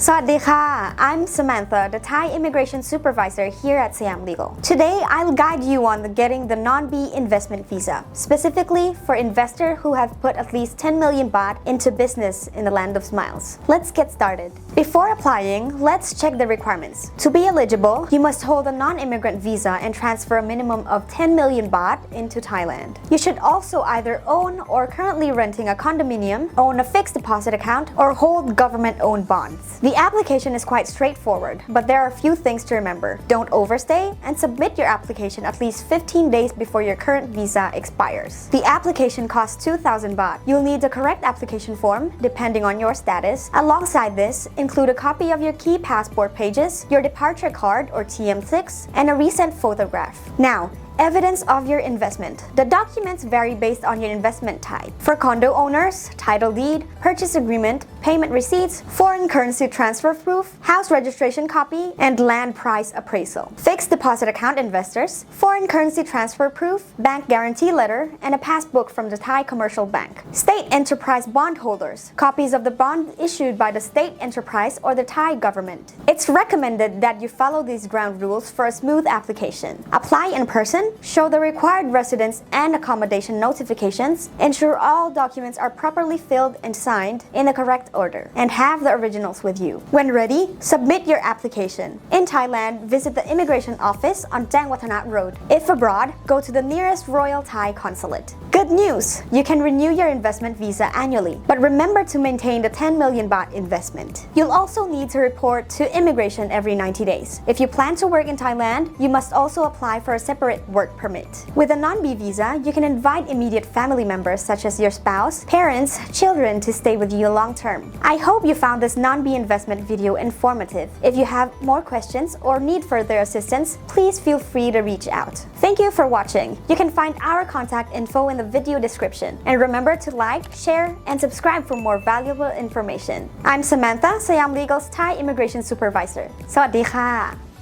สวัสดีค่ะ I'm Samantha, the Thai immigration supervisor here at Siam Legal. Today, I'll guide you on getting the non-B investment visa, specifically for investors who have put at least 10 million baht into business in the land of smiles. Let's get started. Before applying, let's check the requirements. To be eligible, you must hold a non-immigrant visa and transfer a minimum of 10 million baht into Thailand. You should also either own or currently renting a condominium, own a fixed deposit account, or hold government-owned bonds. The application is quite straightforward, but there are a few things to remember. Don't overstay and submit your application at least 15 days before your current visa expires. The application costs 2,000 baht. You'll need the correct application form, depending on your status. Alongside this, include a copy of your key passport pages, your departure card or TM6, and a recent photograph. Now, evidence of your investment. The documents vary based on your investment type. For condo owners, title deed, purchase agreement, payment receipts, foreign currency transfer proof, house registration copy, and land price appraisal. Fixed deposit account investors, foreign currency transfer proof, bank guarantee letter, and a passbook from the Thai commercial bank. State enterprise bondholders, copies of the bond issued by the state enterprise or the Thai government. It's recommended that you follow these ground rules for a smooth application. Apply in person, show the required residence and accommodation notifications, ensure all documents are properly filled and signed in the correct order, and have the originals with you. When ready, submit your application. In Thailand, visit the immigration office on Jang Wattana Road. If abroad, go to the nearest Royal Thai Consulate. Good news! You can renew your investment visa annually, but remember to maintain the 10 million baht investment. You'll also need to report to immigration every 90 days. If you plan to work in Thailand, you must also apply for a separate work permit. With a non-B visa, you can invite immediate family members such as your spouse, parents, children to stay with you long term. I hope you found this non-B investment video informative. If you have more questions or need further assistance, please feel free to reach out. Thank you for watching. You can find our contact info in the video description. And remember to like, share, and subscribe for more valuable information. I'm Samantha, Siam Legal's Thai immigration supervisor. สวัสดีค่ะ